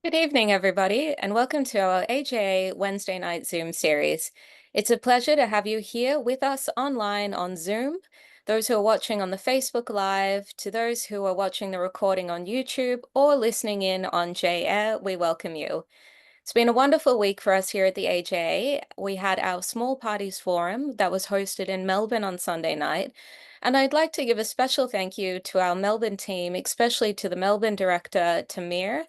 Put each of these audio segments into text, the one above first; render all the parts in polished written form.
Good evening, everybody, and welcome to our AJA Wednesday night Zoom series. It's a pleasure to have you here with us online on Zoom, those who are watching on the Facebook Live, to those who are watching the recording on YouTube or listening in on J-Air, we welcome you. It's been a wonderful week for us here at the AJA. We had our Small Parties Forum that was hosted in Melbourne on Sunday night. And I'd like to give a special thank you to our Melbourne team, especially to the Melbourne director, Tamir,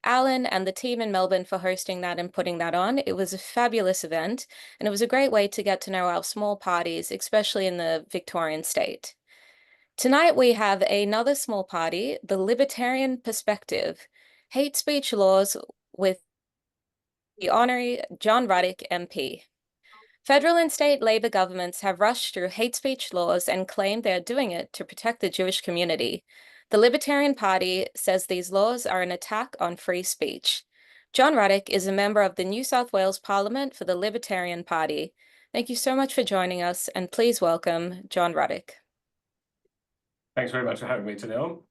Alan, and the team in Melbourne for hosting that and putting that on. It was a fabulous event, and it was a great way to get to know our small parties, especially in the Victorian state. Tonight we have another small party, the Libertarian Perspective, hate speech laws with the Honorary John Ruddick MP. Federal and state Labor governments have rushed through hate speech laws and claim they are doing it to protect the Jewish community. The Libertarian Party says these laws are an attack on free speech. John Ruddick is a member of the New South Wales Parliament for the Libertarian Party. Thank you so much for joining us, and please welcome John Ruddick. Thanks very much for having me, Tanil.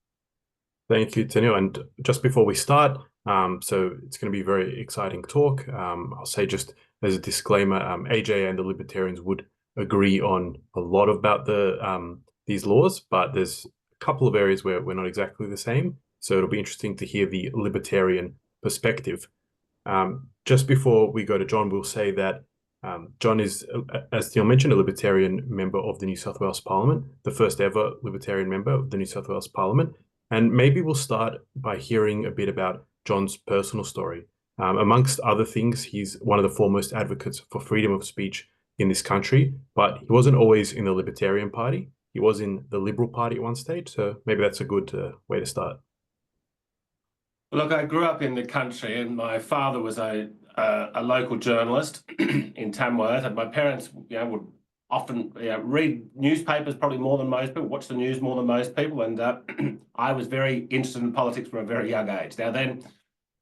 Thank you, Tanil. And just before we start, so it's going to be a very exciting talk. I'll say just as a disclaimer, AJ and the Libertarians would agree on a lot about these laws, but there's a couple of areas where we're not exactly the same. So it'll be interesting to hear the Libertarian perspective. Just before we go to John, we'll say that John is, as Neil mentioned, a Libertarian member of the New South Wales Parliament, the first ever Libertarian member of the New South Wales Parliament. And maybe we'll start by hearing a bit about John's personal story. Amongst other things, he's one of the foremost advocates for freedom of speech in this country, but he wasn't always in the Libertarian Party. He was in the Liberal Party at one stage, so maybe that's a good way to start. Look, I grew up in the country, and my father was a local journalist in Tamworth, and my parents, would often read newspapers probably more than most people, watch the news more than most people, and I was very interested in politics from a very young age. Now then,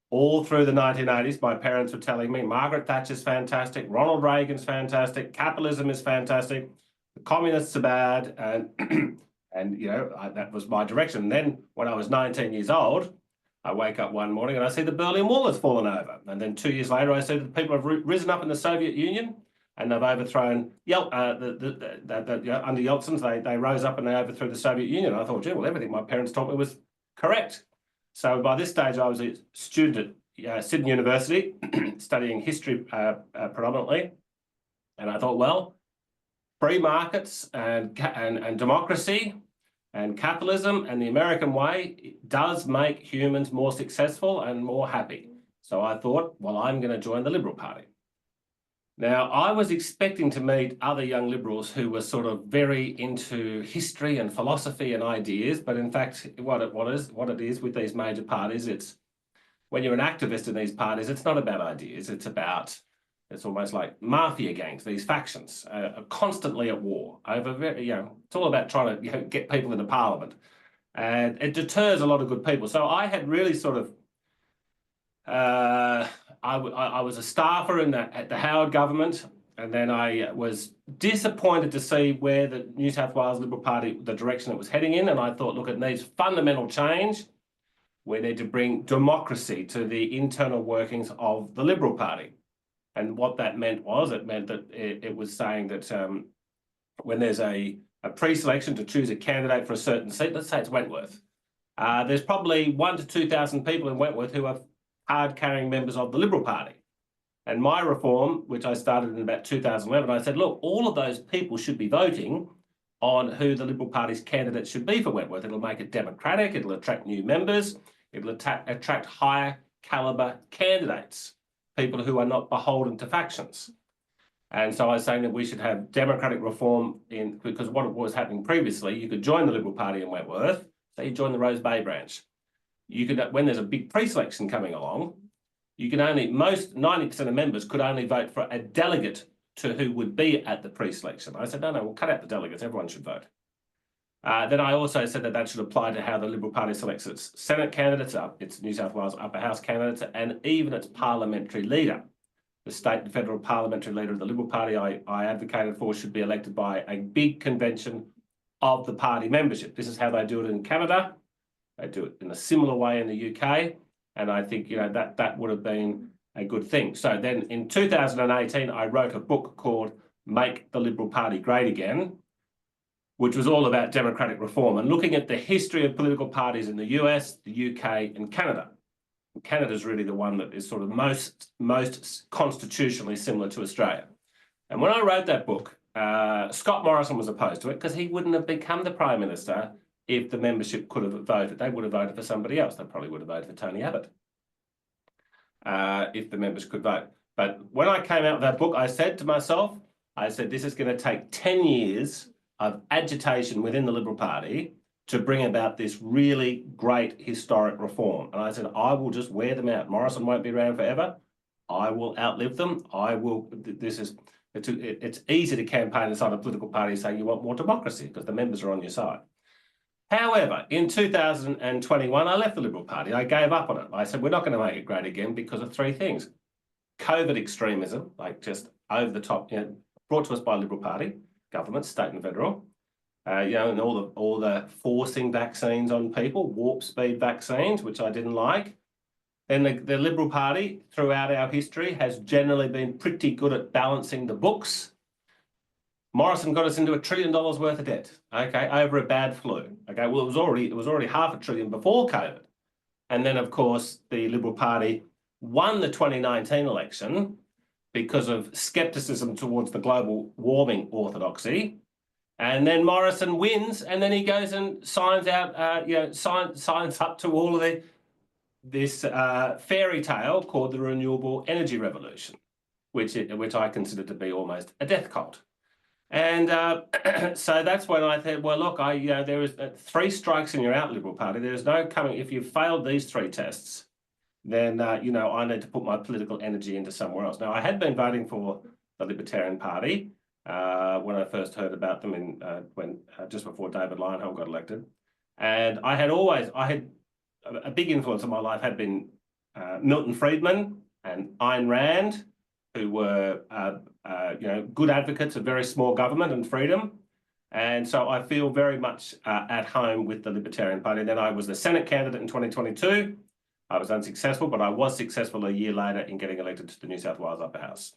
all through the 1980s, my parents were telling me Margaret Thatcher's fantastic, Ronald Reagan's fantastic, capitalism is fantastic, the communists are bad, and that was my direction. And then when I was 19 years old, I wake up one morning and I see the Berlin Wall has fallen over. And then 2 years later, I see that people have risen up in the Soviet Union and they've overthrown, under Yeltsin, they rose up and they overthrew the Soviet Union. I thought, gee, well, everything my parents taught me was correct. So by this stage, I was a student at Sydney University, studying history predominantly. And I thought, well, free markets and democracy and capitalism and the American way does make humans more successful and more happy. So I thought, well, I'm going to join the Liberal Party. Now, I was expecting to meet other young liberals who were sort of very into history and philosophy and ideas, but in fact, what it is with these major parties, it's when you're an activist in these parties, it's not about ideas, it's almost like mafia gangs. These factions are constantly at war over it's all about trying to get people into parliament, and it deters a lot of good people. So I had really sort of I was a staffer at the Howard government, and then I was disappointed to see where the New South Wales Liberal Party, the direction it was heading in, and I thought, look, it needs fundamental change. We need to bring democracy to the internal workings of the Liberal Party. And what that meant was, it meant that it was saying that when there's a pre-selection to choose a candidate for a certain seat, let's say it's Wentworth, there's probably 1,000 to 2,000 people in Wentworth who are card-carrying members of the Liberal Party. And my reform, which I started in about 2011, I said, look, all of those people should be voting on who the Liberal Party's candidate should be for Wentworth. It'll make it democratic, it'll attract new members, it'll attract higher calibre candidates, people who are not beholden to factions. And so I was saying that we should have democratic reform because what was happening previously, you could join the Liberal Party in Wentworth, so you join the Rose Bay branch. You could, when there's a big pre-selection coming along, you can only, 90% of members could only vote for a delegate to who would be at the pre-selection. I said, no, we'll cut out the delegates, everyone should vote. Then I also said that should apply to how the Liberal Party selects its Senate candidates, its New South Wales Upper House candidates, and even its parliamentary leader. The state and federal parliamentary leader of the Liberal Party I advocated for should be elected by a big convention of the party membership. This is how they do it in Canada. They do it in a similar way in the UK. And I think, that would have been a good thing. So then in 2018, I wrote a book called Make the Liberal Party Great Again, which was all about democratic reform and looking at the history of political parties in the US, the UK, and Canada. Canada is really the one that is sort of most constitutionally similar to Australia. And when I wrote that book, Scott Morrison was opposed to it because he wouldn't have become the Prime Minister if the membership could have voted. They would have voted for somebody else. They probably would have voted for Tony Abbott if the members could vote. But when I came out with that book, I said to myself, this is going to take 10 years of agitation within the Liberal Party to bring about this really great historic reform. And I said, I will just wear them out. Morrison won't be around forever. I will outlive them. It's easy to campaign inside a political party saying you want more democracy because the members are on your side. However, in 2021, I left the Liberal Party. I gave up on it. I said, we're not going to make it great again because of three things. COVID extremism, like just over the top, brought to us by Liberal Party, government, state and federal, and all the forcing vaccines on people, warp speed vaccines, which I didn't like. Then the Liberal Party, throughout our history, has generally been pretty good at balancing the books. Morrison got us into $1 trillion worth of debt, okay, over a bad flu. Okay, well, it was already $500 billion before COVID. And then, of course, the Liberal Party won the 2019 election because of skepticism towards the global warming orthodoxy. And then Morrison wins, and then he goes and signs out, signs up to all of this fairy tale called the renewable energy revolution, which I consider to be almost a death cult. And so that's when I said, well, look, there is 3 strikes and you're out, Liberal Party. There's no coming. If you've failed these 3 tests, then, I need to put my political energy into somewhere else. Now, I had been voting for the Libertarian Party when I first heard about them just before David Leyonhjelm got elected. And I had a big influence in my life had been Milton Friedman and Ayn Rand, who were, good advocates of very small government and freedom. And so I feel very much at home with the Libertarian Party. Then I was the Senate candidate in 2022. I was unsuccessful, but I was successful a year later in getting elected to the New South Wales Upper House.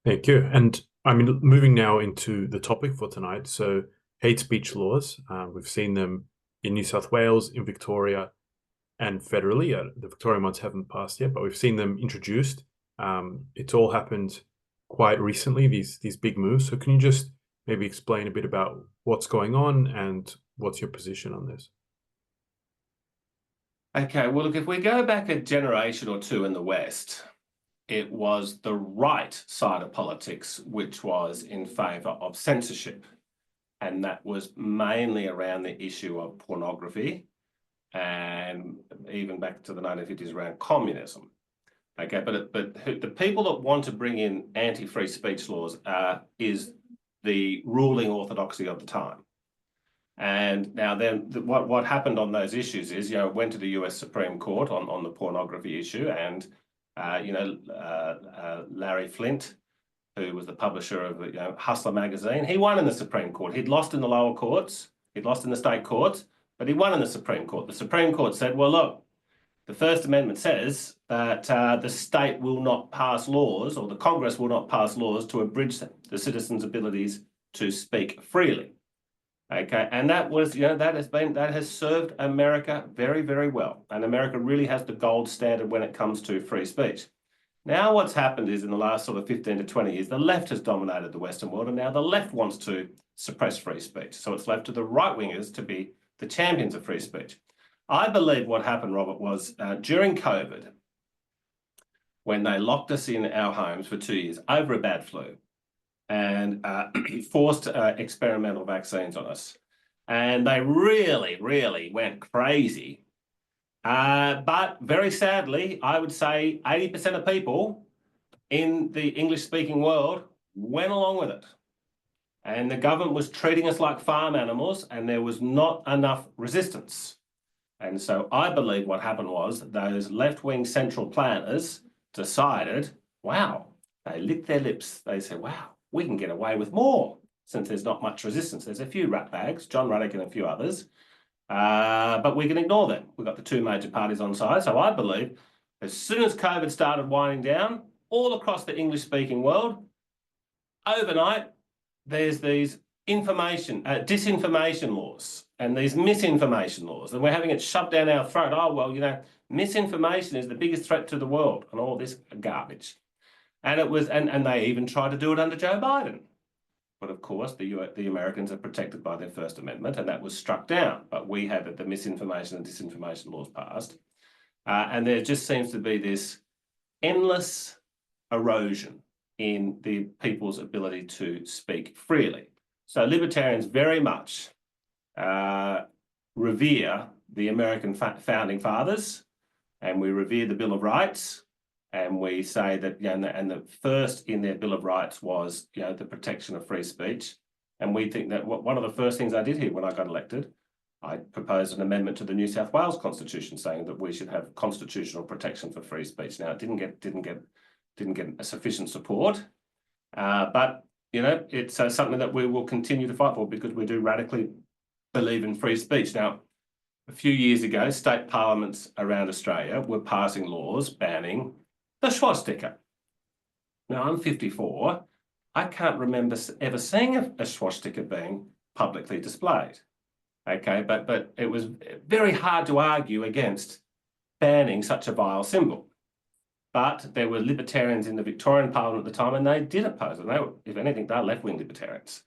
Thank you. And I mean, moving now into the topic for tonight. So hate speech laws, we've seen them in New South Wales, in Victoria, and federally. The Victorian ones haven't passed yet, but we've seen them introduced. It's all happened quite recently, these big moves. So can you just maybe explain a bit about what's going on and what's your position on this? Okay, well, look, if we go back a generation or two in the West, it was the right side of politics which was in favour of censorship. And that was mainly around the issue of pornography and even back to the 1950s around communism. Okay, but the people that want to bring in anti-free speech laws is the ruling orthodoxy of the time. And now then what happened on those issues is, it went to the US Supreme Court on the pornography issue, and Larry Flint, who was the publisher of Hustler magazine, he won in the Supreme Court. He'd lost in the lower courts, he'd lost in the state courts, but he won in the Supreme Court. The Supreme Court said, well, look, the First Amendment says that the state will not pass laws, or the Congress will not pass laws to abridge the citizens' abilities to speak freely. Okay, and that was, that has served America very, very well. And America really has the gold standard when it comes to free speech. Now what's happened is in the last sort of 15 to 20 years, the left has dominated the Western world, and now the left wants to suppress free speech. So it's left to the right-wingers to be the champions of free speech. I believe what happened, Robert, was during COVID, when they locked us in our homes for 2 years over a bad flu, and forced experimental vaccines on us. And they really, really went crazy. But very sadly, I would say 80% of people in the English-speaking world went along with it. And the government was treating us like farm animals, and there was not enough resistance. And so I believe what happened was those left-wing central planners decided, wow, they licked their lips. They said, wow, we can get away with more since there's not much resistance. There's a few ratbags, John Ruddick and a few others, But we can ignore them. We've got the two major parties on side. So I believe as soon as COVID started winding down, all across the English-speaking world, overnight, there's these disinformation laws and these misinformation laws, and we're having it shoved down our throat. Oh, well, you know, misinformation is the biggest threat to the world and all this garbage. And it was, and they even tried to do it under Joe Biden. But of course, the Americans are protected by their First Amendment, and that was struck down. But we had the misinformation and disinformation laws passed. And there just seems to be this endless erosion in the people's ability to speak freely. So libertarians very much revere the American founding fathers, and we revere the Bill of Rights, and we say that, you know, and the first in their Bill of Rights was, you know, the protection of free speech. And we think that one of the first things I did here when I got elected, I proposed an amendment to the New South Wales Constitution saying that we should have constitutional protection for free speech. Now, it didn't get a sufficient support, but you know, it's something that we will continue to fight for because we do radically believe in free speech. Now, a few years ago, state parliaments around Australia were passing laws banning the swastika. Now, I'm 54. I can't remember ever seeing a swastika being publicly displayed. Okay, but it was very hard to argue against banning such a vile symbol. But there were libertarians in the Victorian Parliament at the time, and they did oppose it. They were, if anything, they're left-wing libertarians.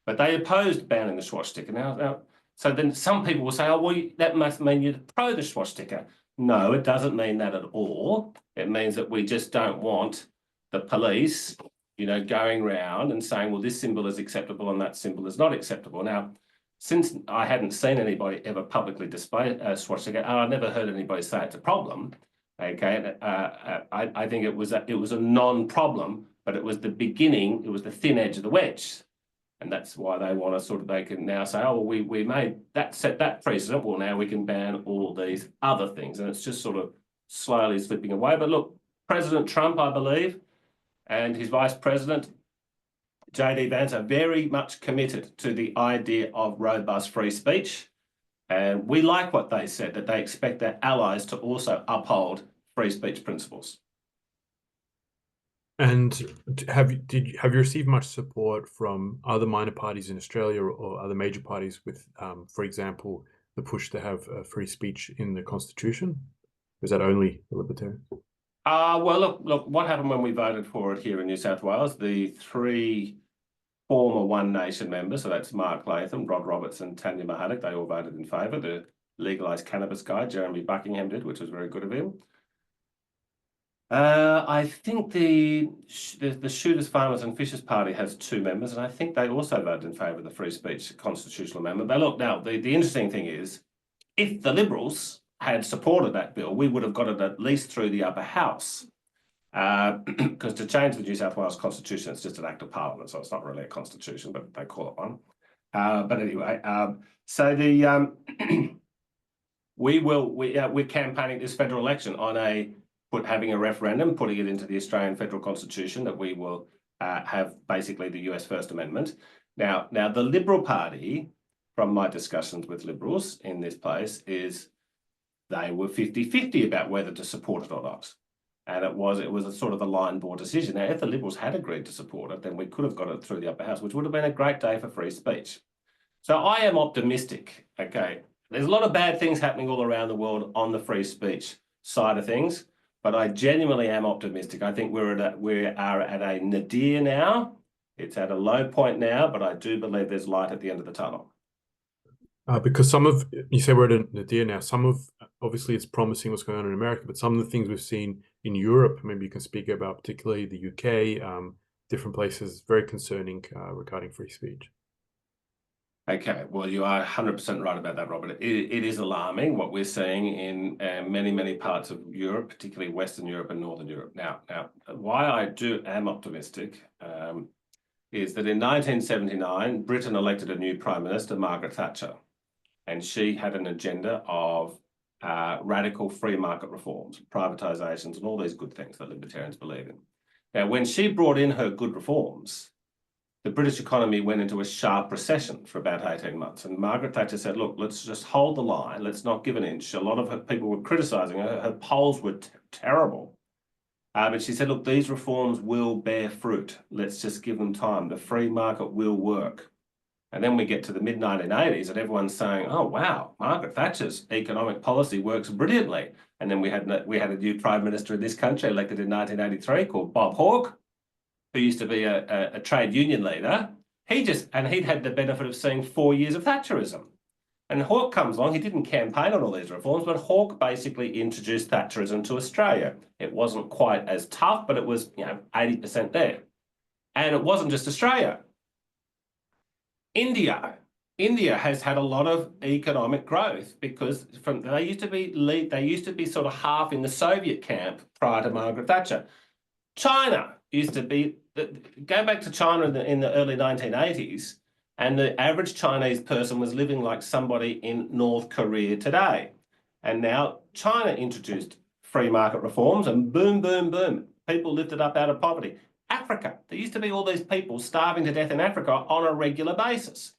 But they opposed banning the swastika. Now, so then some people will say, oh, well, that must mean you're pro the swastika. No, it doesn't mean that at all. It means that we just don't want the police, you know, going around and saying, well, this symbol is acceptable and that symbol is not acceptable. Now, since I hadn't seen anybody ever publicly display a swastika, I never heard anybody say it's a problem. Okay, I think it was a non-problem, but it was the beginning. It was the thin edge of the wedge, and that's why they want to they can now say, oh, well, we made that, set that precedent. Well, now we can ban all these other things, and it's just sort of slowly slipping away. But look, President Trump, I believe, and his Vice President J.D. Vance are very much committed to the idea of robust free speech. And we like what they said, that they expect their allies to also uphold free speech principles. And have you received much support from other minor parties in Australia or other major parties with, for example, the push to have free speech in the Constitution? Or is that only the Libertarians? Well, look, what happened when we voted for it here in New South Wales? The three former One Nation members, so that's Mark Latham, Rod Roberts and Tanya Mahadek, they all voted in favour. The legalised cannabis guy, Jeremy Buckingham, did, which was very good of him. I think the Shooters, Farmers and Fishers Party has 2 members, and I think they also voted in favour of the free speech constitutional amendment. But look, now, the interesting thing is, if the Liberals had supported that bill, we would have got it at least through the upper house. Because to change the New South Wales Constitution, it's just an act of Parliament, so it's not really a constitution, but they call it one. But anyway, so the we're campaigning this federal election on having a referendum, putting it into the Australian federal constitution that we will have basically the US First Amendment. Now the Liberal Party, from my discussions with Liberals in this place, is they were 50-50 about whether to support it or not. And it was a sort of a line bore decision. Now, if the Liberals had agreed to support it, then we could have got it through the upper house, which would have been a great day for free speech. So I am optimistic, okay? There's a lot of bad things happening all around the world on the free speech side of things, but I genuinely am optimistic. I think we are at a nadir now. It's at a low point now, but I do believe there's light at the end of the tunnel. Because you say we're at a nadir now, obviously it's promising what's going on in America, but some of the things we've seen in Europe, maybe you can speak about, particularly the UK, different places, very concerning regarding free speech. Okay, well, you are 100% right about that, Robert. It is alarming what we're seeing in many parts of Europe, particularly Western Europe and Northern Europe. Now, why I am optimistic is that in 1979, Britain elected a new Prime Minister, Margaret Thatcher, and she had an agenda of radical free market reforms, privatisations, and all these good things that libertarians believe in. Now, when she brought in her good reforms, the British economy went into a sharp recession for about 18 months. And Margaret Thatcher said, look, let's just hold the line. Let's not give an inch. A lot of her people were criticising her. Her polls were terrible. But she said, look, these reforms will bear fruit. Let's just give them time. The free market will work. And then we get to the mid-1980s and everyone's saying, oh, wow, Margaret Thatcher's economic policy works brilliantly. And then we had a new Prime Minister in this country elected in 1983 called Bob Hawke, who used to be a trade union leader. He'd had the benefit of seeing 4 years of Thatcherism. And Hawke comes along, he didn't campaign on all these reforms, but Hawke basically introduced Thatcherism to Australia. It wasn't quite as tough, but it was, 80% there. And it wasn't just Australia. India has had a lot of economic growth because they used to be sort of half in the Soviet camp prior to Margaret Thatcher. China used to be, go back to China in the early 1980s, and the average Chinese person was living like somebody in North Korea today. And now China introduced free market reforms and boom, boom, boom, people lifted up out of poverty. Africa, there used to be all these people starving to death in Africa on a regular basis.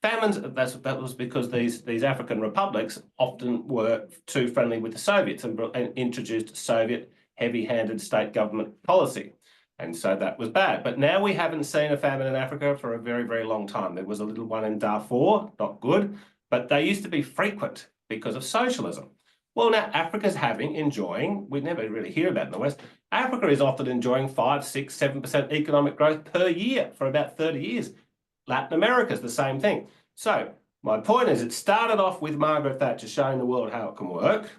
Famines, that was because these African republics often were too friendly with the Soviets and introduced Soviet heavy-handed state government policy. And so that was bad. But now we haven't seen a famine in Africa for a very, very long time. There was a little one in Darfur, not good, but they used to be frequent because of socialism. Well, now Africa's enjoying, we never really hear about it in the West, Africa is often enjoying 5, 6, 7% economic growth per year for about 30 years. Latin America's the same thing. So my point is it started off with Margaret Thatcher showing the world how it can work.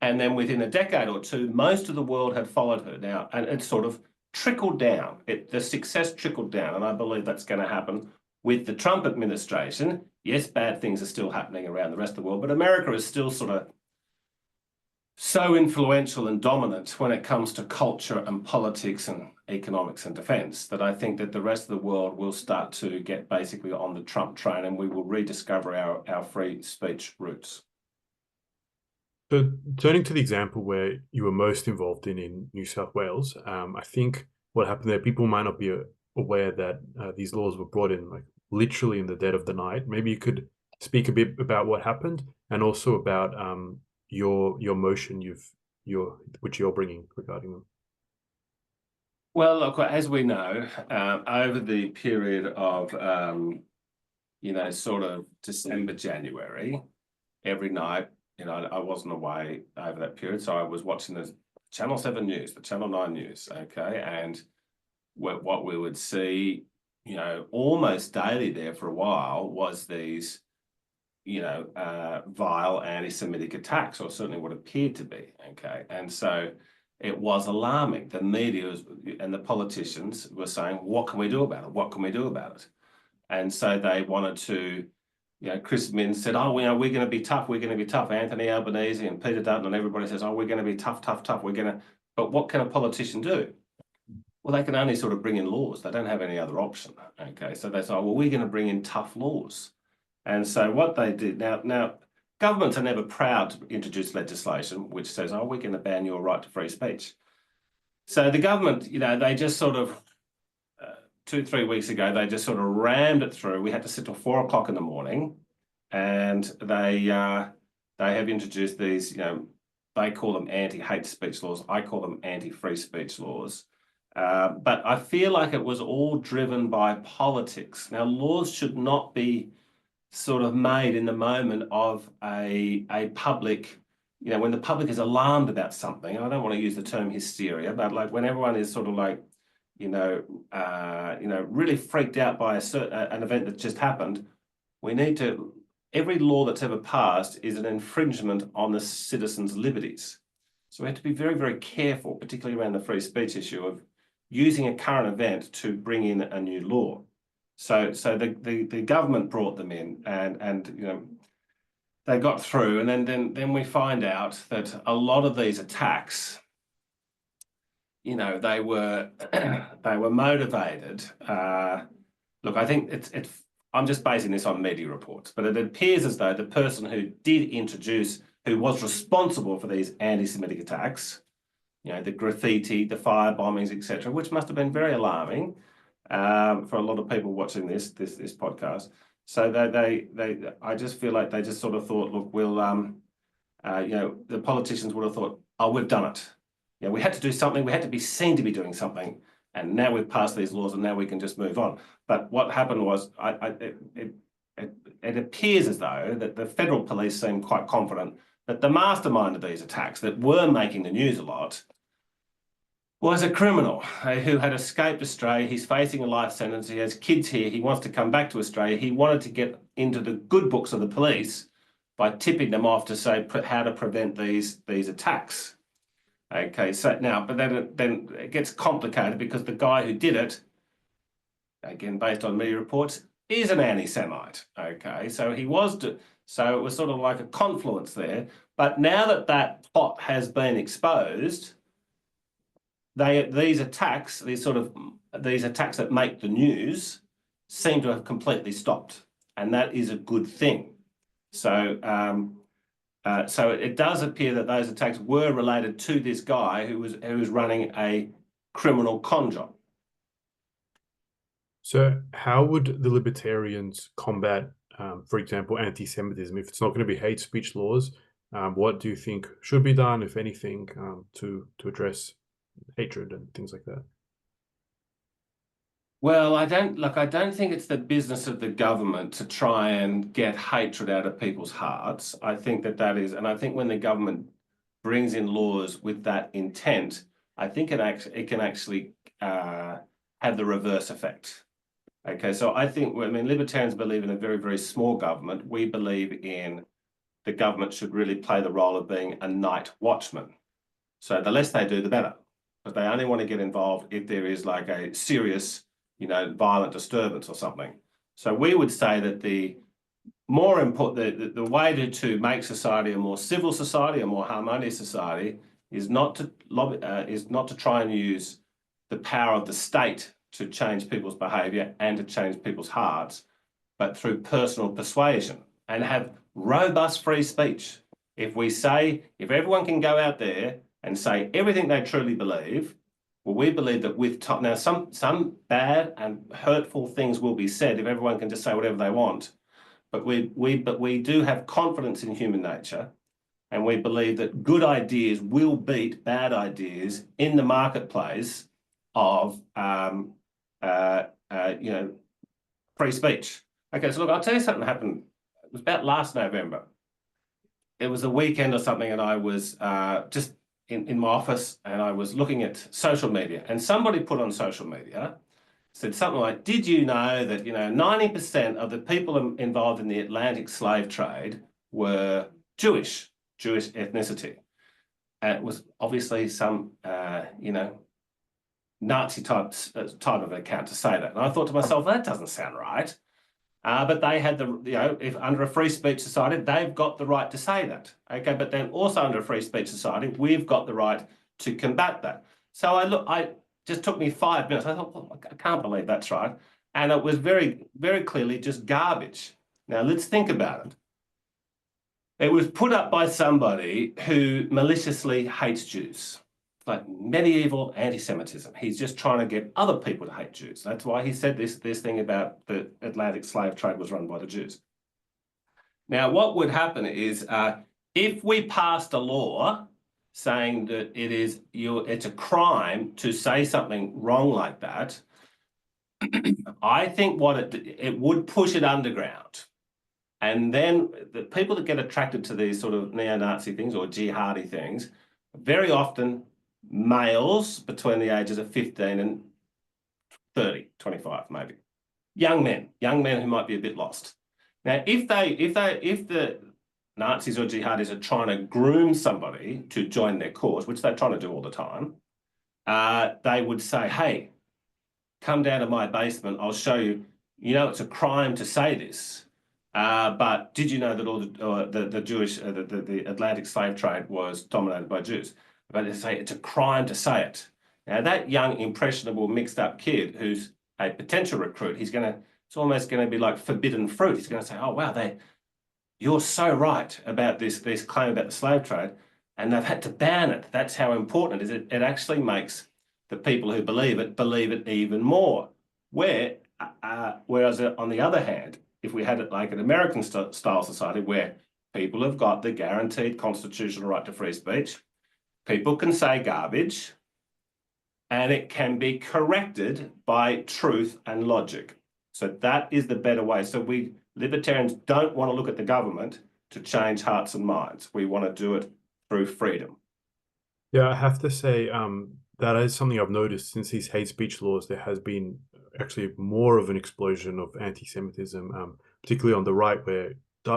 And then within a decade or two, most of the world had followed her now, and it sort of trickled down. The success trickled down, and I believe that's going to happen with the Trump administration. Yes, bad things are still happening around the rest of the world, but America is still sort of so influential and dominant when it comes to culture and politics and economics and defense that I think that the rest of the world will start to get basically on the Trump train and we will rediscover our free speech roots. So turning to the example where you were most involved in New South Wales, I think what happened there, people might not be aware that these laws were brought in like literally in the dead of the night. Maybe you could speak a bit about what happened and also about your motion which you're bringing regarding them. Well, look, as we know, over the period of sort of December, January, every night, I wasn't away over that period, so I was watching the Channel 7 News, the Channel 9 News, okay, and what we would see, almost daily there for a while was these, vile anti-Semitic attacks, or certainly what appeared to be, okay, and so it was alarming. The media and the politicians were saying, what can we do about it? What can we do about it? And so they wanted to, Chris Minns said, oh, we're going to be tough. We're going to be tough. Anthony Albanese and Peter Dutton and everybody says, oh, we're going to be tough, tough, tough. But what can a politician do? Well, they can only sort of bring in laws. They don't have any other option. Okay, so they say, well, we're going to bring in tough laws. And so what they did, now governments are never proud to introduce legislation which says, oh, we're going to ban your right to free speech. So the government, they just sort of, 2-3 weeks ago, they just sort of rammed it through. We had to sit till 4 o'clock in the morning, and they have introduced these, they call them anti-hate speech laws. I call them anti-free speech laws. But I feel like it was all driven by politics. Now, laws should not be sort of made in the moment of a public, when the public is alarmed about something. I don't want to use the term hysteria, but like when everyone is sort of like, really freaked out by an event that just happened, we need to, every law that's ever passed is an infringement on the citizens' liberties. So we have to be very, very careful, particularly around the free speech issue, of using a current event to bring in a new law. So the government brought them in and they got through, and then we find out that a lot of these attacks, they were motivated. Look, I think I'm just basing this on media reports, but it appears as though the person who was responsible for these anti-Semitic attacks, the graffiti, the fire bombings, etc., which must have been very alarming, for a lot of people watching this podcast. So I just feel like they just sort of thought, look, we'll, the politicians would have thought, oh, we've done it. We had to do something. We had to be seen to be doing something, and now we've passed these laws, and now we can just move on. But what happened was, it appears as though that the federal police seemed quite confident that the mastermind of these attacks that were making the news a lot was a criminal who had escaped Australia. He's facing a life sentence. He has kids here. He wants to come back to Australia. He wanted to get into the good books of the police by tipping them off to say how to prevent these attacks. Okay, so now, but then it gets complicated because the guy who did it, again, based on media reports, is an anti-Semite. Okay, so so it was sort of like a confluence there. But now that that plot has been exposed, these attacks that make the news seem to have completely stopped, and that is a good thing. So, so it does appear that those attacks were related to this guy who was running a criminal con job. So how would the Libertarians combat, for example, anti-Semitism? If it's not going to be hate speech laws, what do you think should be done, if anything, to address hatred and things like that? Well, I don't think it's the business of the government to try and get hatred out of people's hearts. I think that is, and I think when the government brings in laws with that intent, I think it can actually have the reverse effect. Okay, so I mean, libertarians believe in a very, very small government. We believe in the government should really play the role of being a night watchman. So the less they do, the better. But they only want to get involved if there is like a serious, violent disturbance or something. So we would say that the more important, the way to make society a more civil society, a more harmonious society, is not to try and use the power of the state to change people's behaviour and to change people's hearts, but through personal persuasion and have robust free speech. If everyone can go out there and say everything they truly believe, well, we believe that with time, now some bad and hurtful things will be said if everyone can just say whatever they want, but we do have confidence in human nature, and we believe that good ideas will beat bad ideas in the marketplace of free speech. Okay, so look, I'll tell you something that happened. It was about last November. It was a weekend or something, and I was just in my office, and I was looking at social media, and somebody put on social media, said something like, did you know that 90% of the people involved in the Atlantic slave trade were Jewish ethnicity? And it was obviously some Nazi type of account to say that. And I thought to myself, that doesn't sound right. But they had if under a free speech society, they've got the right to say that. Okay, but then also under a free speech society, we've got the right to combat that. So I just took me 5 minutes. I thought, well, I can't believe that's right. And it was very, very clearly just garbage. Now let's think about it. It was put up by somebody who maliciously hates Jews. Like medieval anti-Semitism. He's just trying to get other people to hate Jews. That's why he said this thing about the Atlantic slave trade was run by the Jews. Now, what would happen is if we passed a law saying that it's a crime to say something wrong like that, I think it would push it underground. And then the people that get attracted to these sort of neo-Nazi things or jihadi things, very often males between the ages of 15 and 30, 25 maybe. Young men who might be a bit lost. Now, if the Nazis or jihadis are trying to groom somebody to join their cause, which they're trying to do all the time, they would say, hey, come down to my basement, I'll show you, it's a crime to say this. But did you know that all the Atlantic slave trade was dominated by Jews? But they say it's a crime to say it. Now that young, impressionable, mixed-up kid who's a potential recruit, it's almost going to be like forbidden fruit. He's going to say, "Oh wow, you're so right about this claim about the slave trade," and they've had to ban it. That's how important it is. It actually makes the people who believe it even more. Whereas on the other hand, if we had it like an American style society where people have got the guaranteed constitutional right to free speech, people can say garbage, and it can be corrected by truth and logic. So that is the better way. So we libertarians don't want to look at the government to change hearts and minds. We want to do it through freedom. Yeah, I have to say, that is something I've noticed since these hate speech laws. There has been actually more of an explosion of anti-Semitism, particularly on the right, where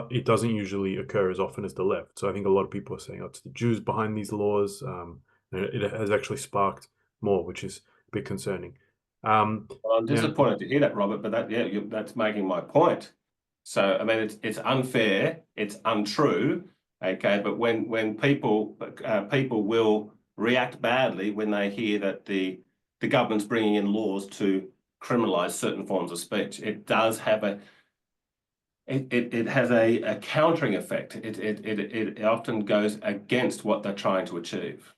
it doesn't usually occur as often as the left. So I think a lot of people are saying, oh, it's the Jews behind these laws. And it has actually sparked more, which is a bit concerning. Well, I'm disappointed to hear that, Robert, but that's making my point. So, I mean, it's unfair, it's untrue, okay, but when people will react badly when they hear that the government's bringing in laws to criminalize certain forms of speech. It does have it has a countering effect. It often goes against what they're trying to achieve.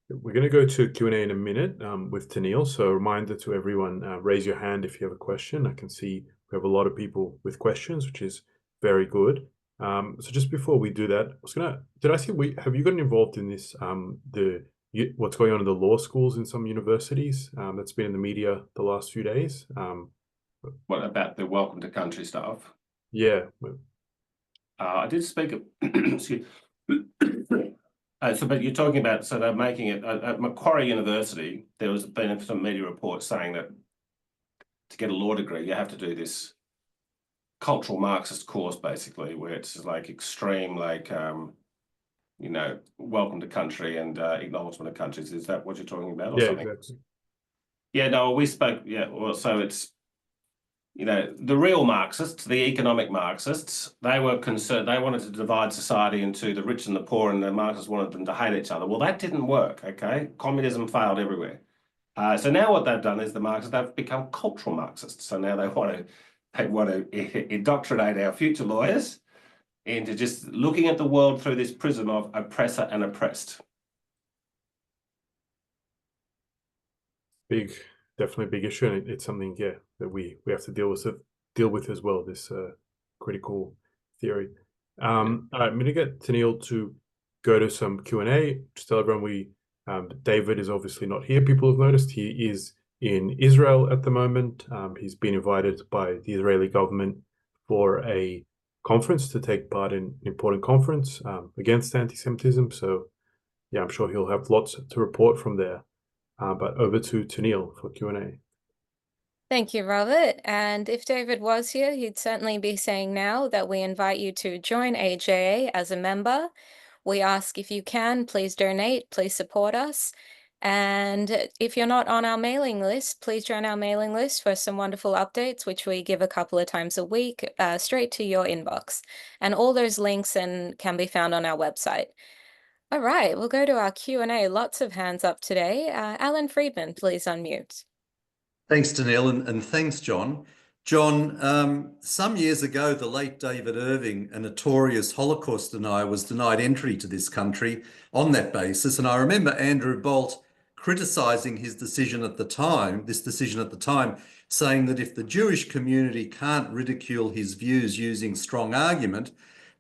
We're going to go to Q&A in a minute with Tennille. So a reminder to everyone, raise your hand if you have a question. I can see we have a lot of people with questions, which is very good. So just before we do that, have you gotten involved in this, what's going on in the law schools in some universities? That's been in the media the last few days. What about the welcome to country stuff? Yeah. I did speak of, excuse but you're talking about, so they're making it at Macquarie University. There was been some media reports saying that to get a law degree, you have to do this cultural Marxist course, basically, where it's like extreme, like welcome to country and acknowledgement of countries. Is that what you're talking about, or something? Exactly. Yeah, no, we spoke. Yeah, well, so it's the real Marxists, the economic Marxists, they were concerned. They wanted to divide society into the rich and the poor, and the Marxists wanted them to hate each other. Well, that didn't work. Okay, communism failed everywhere. So now what they've done is the Marxists, they've become cultural Marxists. So now they want to indoctrinate our future lawyers into just looking at the world through this prism of oppressor and oppressed. Definitely a big issue, and it's something, that we have to deal with as well. This critical theory. All right, I'm going to get Tennille to go to some Q&A. Just tell everyone David is obviously not here. People have noticed he is in Israel at the moment. He's been invited by the Israeli government for a conference to take part in an important conference against anti-Semitism. So, yeah, I'm sure he'll have lots to report from there. But over to Tennille for Q&A. Thank you, Robert. And if David was here, he'd certainly be saying now that we invite you to join AJA as a member. We ask if you can, please donate, please support us. And if you're not on our mailing list, please join our mailing list for some wonderful updates, which we give a couple of times a week, straight to your inbox. And all those links can be found on our website. All right, we'll go to our Q&A. Lots of hands up today. Alan Friedman, please unmute. Thanks, Tennille, and thanks, John. John, some years ago, the late David Irving, a notorious Holocaust denier, was denied entry to this country on that basis. And I remember Andrew Bolt criticising his decision at the time, saying that if the Jewish community can't ridicule his views using strong argument,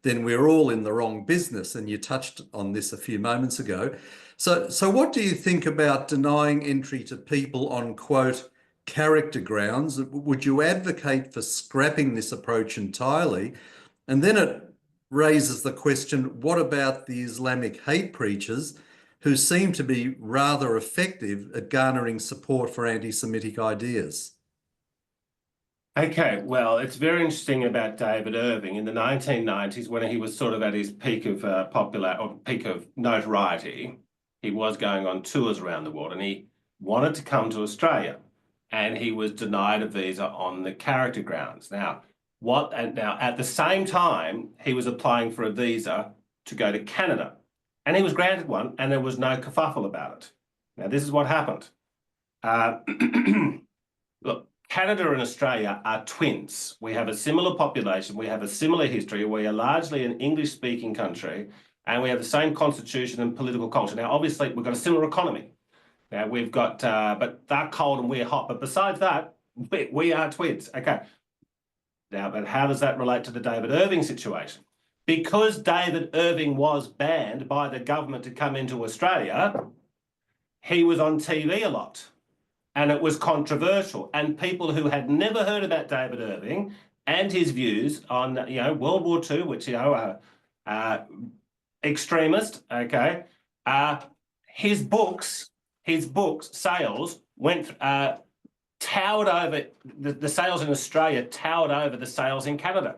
then we're all in the wrong business. And you touched on this a few moments ago. So what do you think about denying entry to people on, quote, character grounds? Would you advocate for scrapping this approach entirely? And then it raises the question, what about the Islamic hate preachers who seem to be rather effective at garnering support for anti-Semitic ideas? Okay, well, it's very interesting about David Irving in the 1990s when he was sort of at his peak of peak of notoriety. He was going on tours around the world and he wanted to come to Australia, and he was denied a visa on the character grounds. Now at the same time, he was applying for a visa to go to Canada, and he was granted one, and there was no kerfuffle about it. Now, this is what happened. Look, Canada and Australia are twins. We have a similar population. We have a similar history. We are largely an English-speaking country, and we have the same constitution and political culture. Now, obviously, we've got a similar economy. Now we've got, but they're cold and we're hot. But besides that, we are twins. Okay. Now, but how does that relate to the David Irving situation? Because David Irving was banned by the government to come into Australia, he was on TV a lot. And it was controversial. And people who had never heard about David Irving and his views on, World War II, which, extremist, okay, his books sales went, towered over, the sales in Australia towered over the sales in Canada.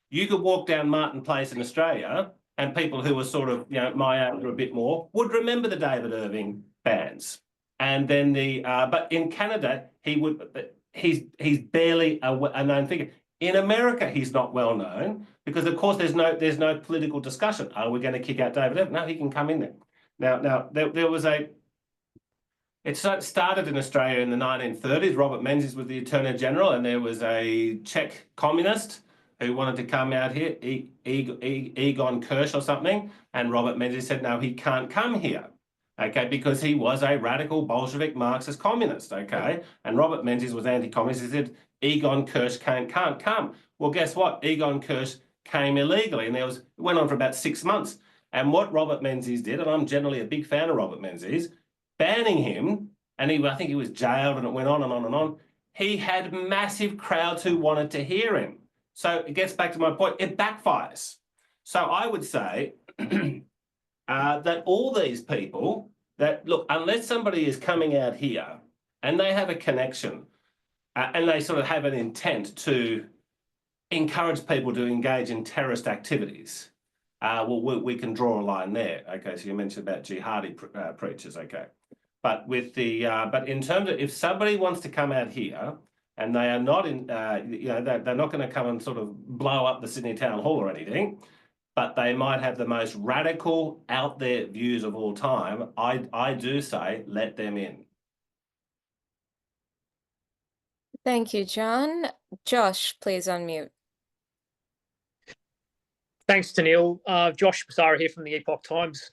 You could walk down Martin Place in Australia and people who were sort of, my age or a bit more would remember the David Irving bands. And then but in Canada, he's barely a known figure. In America, he's not well known because, of course, there's no political discussion. Are we going to kick out David Irving? No, he can come in there. Now there was it started in Australia in the 1930s. Robert Menzies was the Attorney General, and there was a Czech communist who wanted to come out here, Egon Kirsch or something, and Robert Menzies said, no, he can't come here. Okay, because he was a radical Bolshevik Marxist communist, okay? And Robert Menzies was anti-communist. He said, Egon Kirsch can't come. Well, guess what? Egon Kirsch came illegally, and it went on for about 6 months. And what Robert Menzies did, and I'm generally a big fan of Robert Menzies, banning him, and I think he was jailed, and it went on and on and on. He had massive crowds who wanted to hear him. So it gets back to my point, it backfires. So I would say that all these people look, unless somebody is coming out here and they have a connection and they sort of have an intent to encourage people to engage in terrorist activities, well, we can draw a line there. Okay, so you mentioned about jihadi preachers, okay. But with but in terms of if somebody wants to come out here and they are not they're not going to come and sort of blow up the Sydney Town Hall or anything, but they might have the most radical out there views of all time, I do say let them in. Thank you, John. Josh, please unmute. Thanks, Tennille. Josh Basara here from the Epoch Times.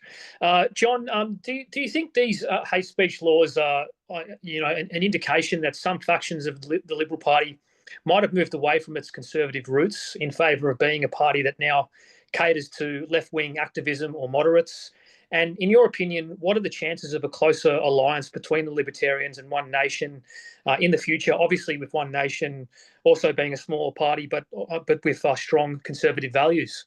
John, do you think these hate speech laws are, an indication that some factions of the Liberal Party might have moved away from its conservative roots in favour of being a party that now caters to left-wing activism or moderates? And in your opinion, what are the chances of a closer alliance between the Libertarians and One Nation in the future? Obviously, with One Nation also being a smaller party, but with strong conservative values.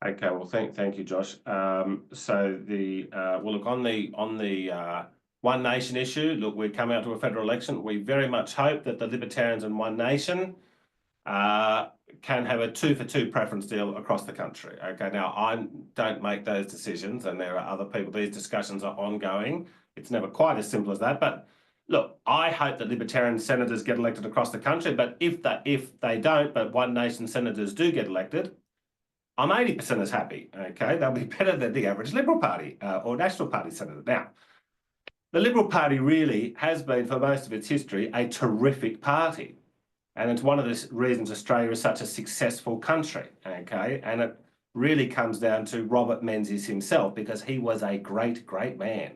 Okay, well, thank you, Josh. So well, look, on the One Nation issue, look, we're coming out to a federal election. We very much hope that the Libertarians and One Nation can have a 2-for-2 preference deal across the country. Okay, now I don't make those decisions, and there are other people. These discussions are ongoing. It's never quite as simple as that, but look, I hope that Libertarian senators get elected across the country. But if they don't, but One Nation senators do get elected, I'm 80% as happy. Okay, they'll be better than the average Liberal Party or National Party senator. Now, the Liberal Party really has been, for most of its history, a terrific party. And it's one of the reasons Australia is such a successful country, okay? And it really comes down to Robert Menzies himself, because he was a great, great man.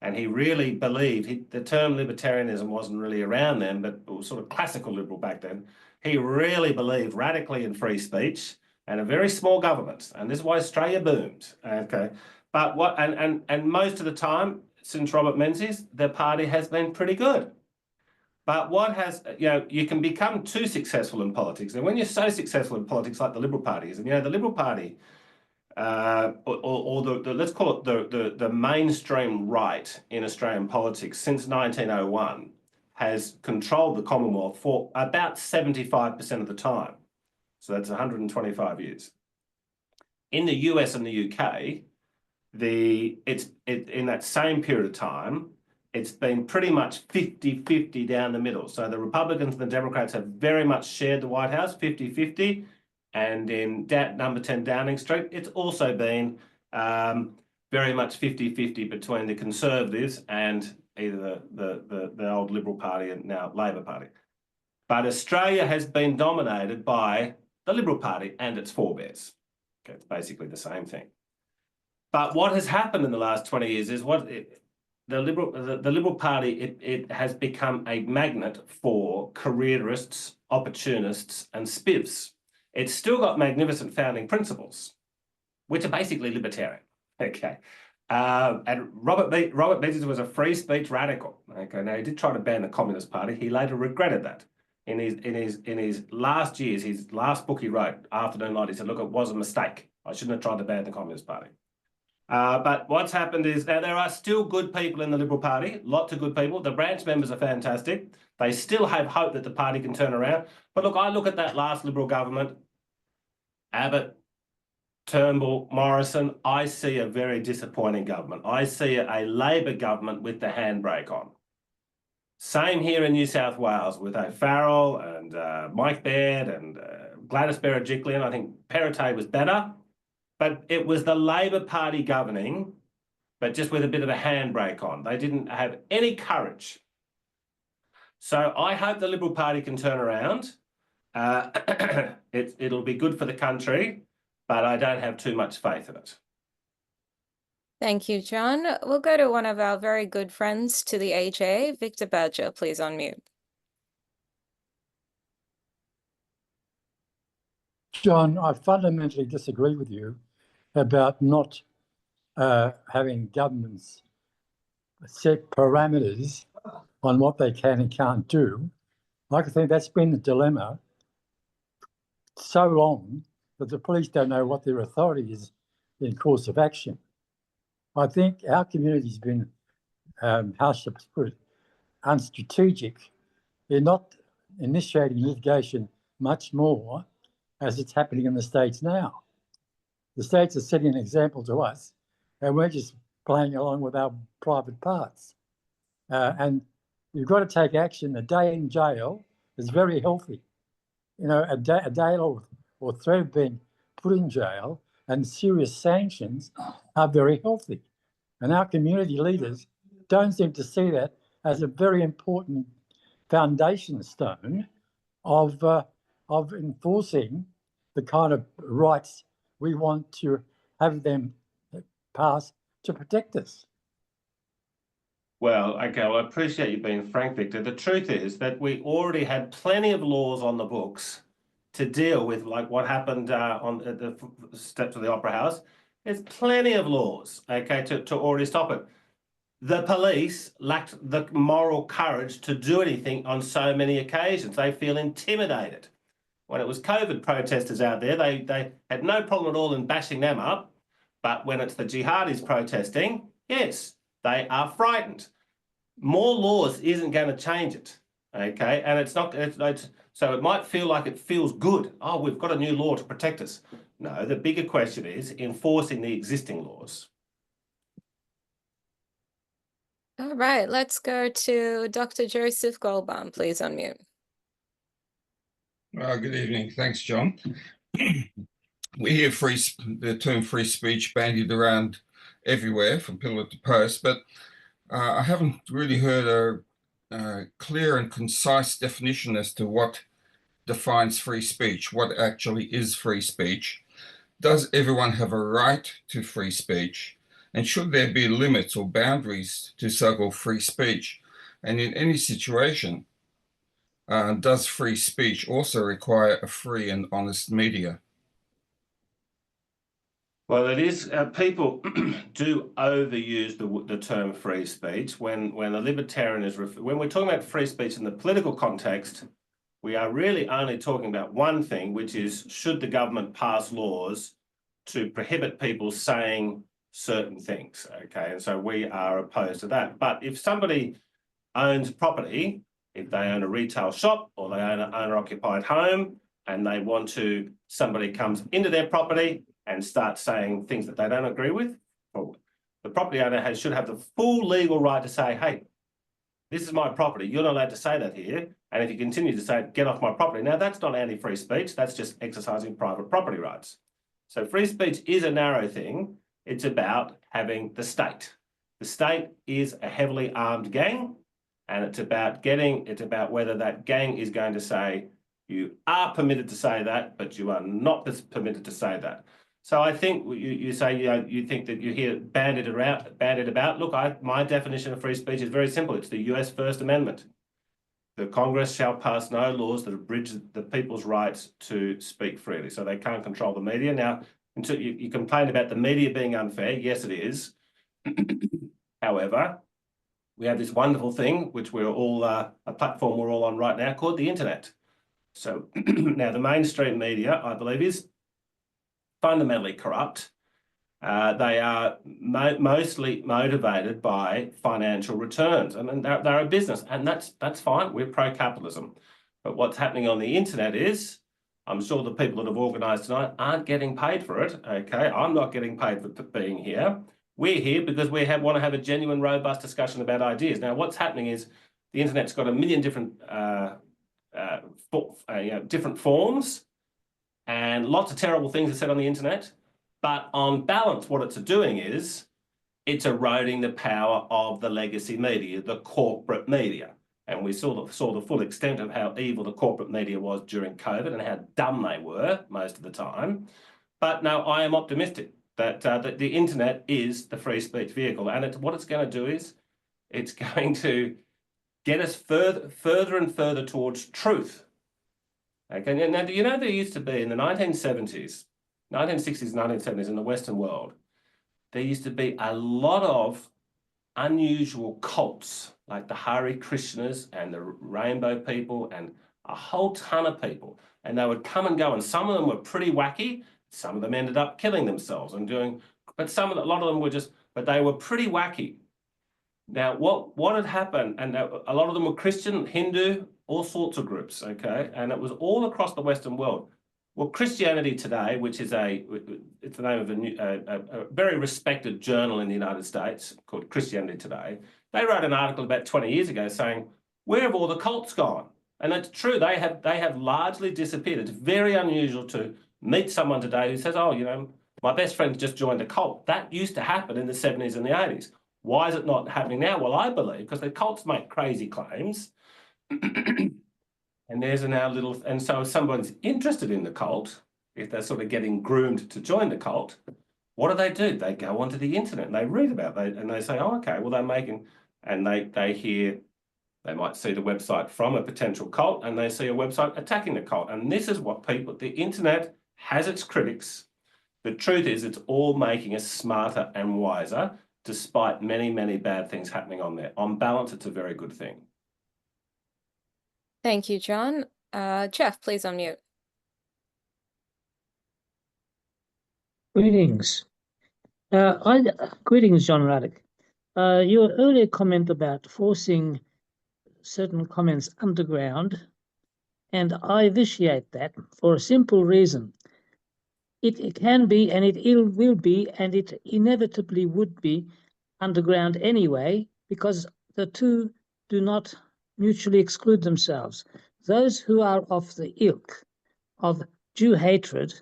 And he really believed, the term libertarianism wasn't really around then, but it was sort of classical liberal back then. He really believed radically in free speech and a very small government. And this is why Australia boomed, okay? But and most of the time, since Robert Menzies, the party has been pretty good. But what has, you can become too successful in politics. And when you're so successful in politics like the Liberal Party is, and the Liberal Party, or let's call it the mainstream right in Australian politics since 1901 has controlled the Commonwealth for about 75% of the time. So that's 125 years. In the US and the UK, in that same period of time, it's been pretty much 50-50 down the middle. So the Republicans and the Democrats have very much shared the White House, 50-50. And in number 10 Downing Street, it's also been very much 50-50 between the Conservatives and either the old Liberal Party and now Labor Party. But Australia has been dominated by the Liberal Party and its forebears. Okay, it's basically the same thing. But what has happened in the last 20 years is the Liberal Party, it has become a magnet for careerists, opportunists, and spivs. It's still got magnificent founding principles, which are basically libertarian. Okay. And Robert Menzies was a free speech radical. Okay. Now he did try to ban the Communist Party. He later regretted that. In his last years, his last book he wrote, Afternoon Light, he said, look, it was a mistake. I shouldn't have tried to ban the Communist Party. But what's happened is now there are still good people in the Liberal Party, lots of good people. The branch members are fantastic. They still have hope that the party can turn around. But look, I look at that last Liberal government, Abbott, Turnbull, Morrison, I see a very disappointing government. I see a Labor government with the handbrake on. Same here in New South Wales with O'Farrell and Mike Baird and Gladys Berejiklian. I think Perrottet was better, but it was the Labor Party governing, but just with a bit of a handbrake on. They didn't have any courage. So I hope the Liberal Party can turn around. It'll be good for the country, but I don't have too much faith in it. Thank you, John. We'll go to one of our very good friends to the AJ, Victor Badger, please unmute. John, I fundamentally disagree with you about not having governments set parameters on what they can and can't do. I think that's been the dilemma so long that the police don't know what their authority is in course of action. I think our community's been, how should I put it, unstrategic. They're not initiating litigation much more as it's happening in the States now. The States are setting an example to us, and we're just playing along with our private parts. And you've got to take action. A day in jail is very healthy. You know, a day or threat of being put in jail and serious sanctions are very healthy. And our community leaders don't seem to see that as a very important foundation stone of enforcing the kind of rights we want to have them pass to protect us. Well, okay, well, I appreciate you being frank, Victor. The truth is that we already had plenty of laws on the books to deal with, like what happened at the steps of the Opera House. There's plenty of laws, okay, to already stop it. The police lacked the moral courage to do anything on so many occasions. They feel intimidated. When it was COVID protesters out there, they had no problem at all in bashing them up. But when it's the jihadis protesting, yes, they are frightened. More laws isn't going to change it, okay? And it's not, so it might feel like it feels good. Oh, we've got a new law to protect us. No, the bigger question is enforcing the existing laws. All right, let's go to Dr. Joseph Goldbaum, please unmute. Good evening. Thanks, John. We hear the term free speech bandied around everywhere from pillar to post, but I haven't really heard a clear and concise definition as to what defines free speech, what actually is free speech. Does everyone have a right to free speech? And should there be limits or boundaries to so-called free speech? And in any situation, does free speech also require a free and honest media? Well, it is, people do overuse the term free speech when a libertarian is, when we're talking about free speech in the political context, we are really only talking about one thing, which is should the government pass laws to prohibit people saying certain things, okay? And so we are opposed to that. But if somebody owns property, if they own a retail shop or they own an owner-occupied home and they want to, somebody comes into their property and start saying things that they don't agree with, the property owner should have the full legal right to say, hey, this is my property, you're not allowed to say that here. And if you continue to say, get off my property, now that's not anti-free speech, that's just exercising private property rights. So free speech is a narrow thing. It's about having the state. The state is a heavily armed gang, and it's about whether that gang is going to say, you are permitted to say that, but you are not permitted to say that. So I think you say, you think that you hear bandied about. Look, my definition of free speech is very simple. It's the US First Amendment. The Congress shall pass no laws that abridge the people's rights to speak freely. So they can't control the media. Now, until you complain about the media being unfair, yes, it is. However, we have this wonderful thing, which we're all, a platform we're all on right now, called the internet. So now the mainstream media, I believe, is fundamentally corrupt. They are mostly motivated by financial returns, and they're a business, and that's fine. We're pro-capitalism. But what's happening on the internet is, I'm sure the people that have organised tonight aren't getting paid for it, okay? I'm not getting paid for being here. We're here because we want to have a genuine, robust discussion about ideas. Now, what's happening is the internet's got a million different different forms, and lots of terrible things are said on the internet. But on balance, what it's doing is it's eroding the power of the legacy media, the corporate media. And we saw the full extent of how evil the corporate media was during COVID and how dumb they were most of the time. But no, I am optimistic that the internet is the free speech vehicle. And what it's going to do is it's going to get us further and further towards truth. Okay, now, you know, there used to be in the 1970s, 1960s, 1970s in the Western world, there used to be a lot of unusual cults, like the Hare Krishnas and the Rainbow People and a whole ton of people. And they would come and go, and some of them were pretty wacky. Some of them ended up killing themselves and doing, but a lot of them were but they were pretty wacky. Now, what had happened, and a lot of them were Christian, Hindu, all sorts of groups, okay? And it was all across the Western world. Well, Christianity Today, which is it's the name of a very respected journal in the United States called Christianity Today, they wrote an article about 20 years ago saying, where have all the cults gone? And it's true, they have largely disappeared. It's very unusual to meet someone today who says, oh, you know, my best friend just joined a cult. That used to happen in the 70s and the 80s. Why is it not happening now? Well, I believe because the cults make crazy claims. And there's and so if someone's interested in the cult, if they're sort of getting groomed to join the cult, what do? They go onto the internet and they read about it and they say, oh, okay, well, they're making, and they might see the website from a potential cult and they see a website attacking the cult. And this is what the internet has its critics. The truth is it's all making us smarter and wiser, despite many, many bad things happening on there. On balance, it's a very good thing. Thank you, John. Jeff, please unmute. Greetings. Greetings, John Ruddick. Your earlier comment about forcing certain comments underground, and I vitiate that for a simple reason. It can be, and it will be, and it inevitably would be underground anyway, because the two do not mutually exclude themselves. Those who are of the ilk of Jew hatred,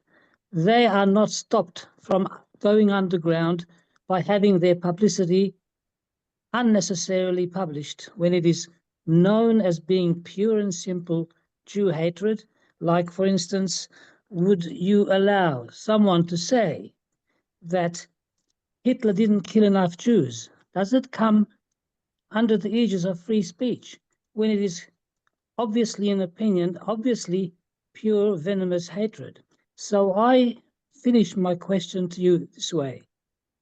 they are not stopped from going underground by having their publicity unnecessarily published when it is known as being pure and simple Jew hatred. Like, for instance, would you allow someone to say that Hitler didn't kill enough Jews? Does it come under the aegis of free speech when it is obviously an opinion, obviously pure venomous hatred? So I finish my question to you this way.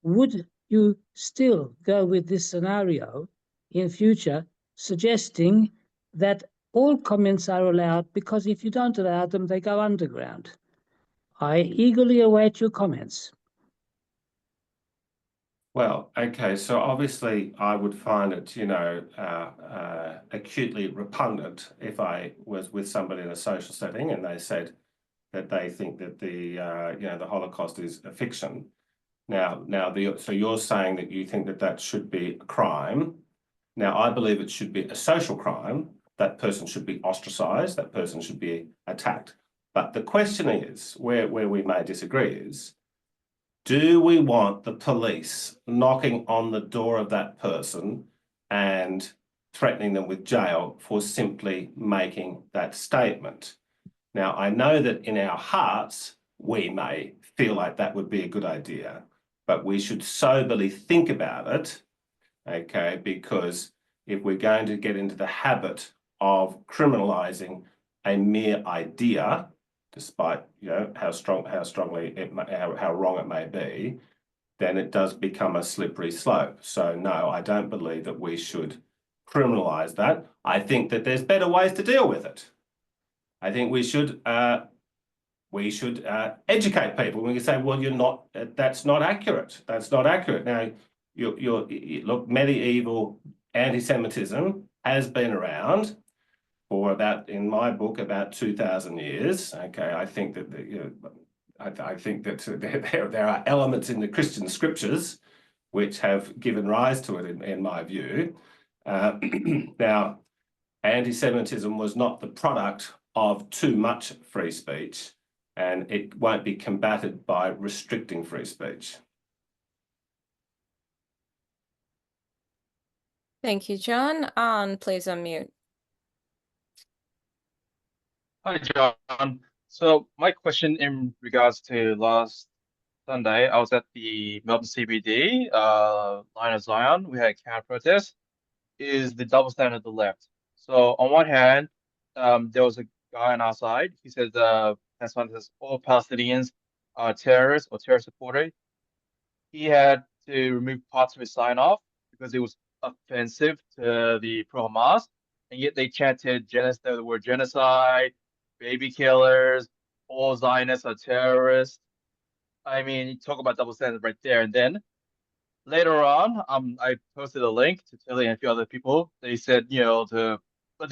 Would you still go with this scenario in future, suggesting that all comments are allowed, because if you don't allow them, they go underground? I eagerly await your comments. Well, okay, so obviously I would find it, you know, acutely repugnant if I was with somebody in a social setting and they said that they think that the Holocaust is a fiction. So you're saying that you think that that should be a crime. Now, I believe it should be a social crime. That person should be ostracized. That person should be attacked. But the question is, where we may disagree is, do we want the police knocking on the door of that person and threatening them with jail for simply making that statement? Now, I know that in our hearts, we may feel like that would be a good idea, but we should soberly think about it, okay? Because if we're going to get into the habit of criminalising a mere idea, despite how strongly how wrong it may be, then it does become a slippery slope. So no, I don't believe that we should criminalise that. I think that there's better ways to deal with it. I think we should educate people. We can say, well, you're not. That's not accurate. That's not accurate. Now, look, medieval anti-Semitism has been around for about, in my book, about 2,000 years. Okay, I think that I think that there are elements in the Christian scriptures which have given rise to it, in my view. Now, anti-Semitism was not the product of too much free speech, and it won't be combated by restricting free speech. Thank you, John. Anne, please unmute. Hi, John. So my question in regards to last Sunday, I was at the Melbourne CBD, Line of Zion. We had a counter protest. Is the double standard of the left? So on one hand, there was a guy on our side. He says, all Palestinians are terrorists or terror supporters. He had to remove parts of his sign off because it was offensive to the pro-Hamas, and yet they chanted the word genocide, baby killers, all Zionists are terrorists. I mean, you talk about double standard right there. And then later on, I posted a link to Tilly and a few other people. They said, but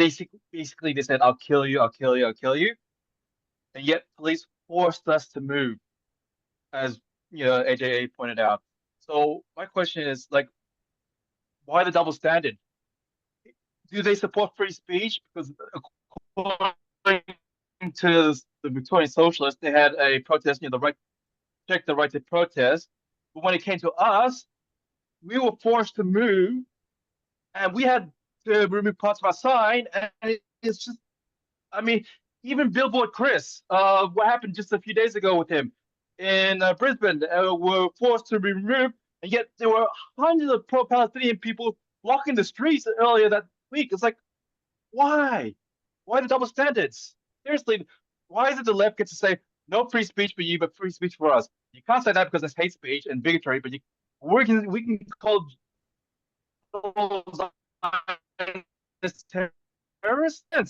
basically they said, I'll kill you, I'll kill you, I'll kill you. And yet police forced us to move, as AJA pointed out. So my question is, like, why the double standard? Do they support free speech? Because according to the Victorian Socialists, they had a protest, the right to protest. But when it came to us, we were forced to move, and we had to remove parts of our sign. And it's just, I mean, even Billboard Chris, what happened just a few days ago with him in Brisbane, were forced to remove, and yet there were hundreds of pro-Palestinian people blocking the streets earlier that week. It's like, why? Why the double standards? Seriously, why is it the left gets to say no free speech for you, but free speech for us? You can't say that because it's hate speech and bigotry, but we can call this terrorists, and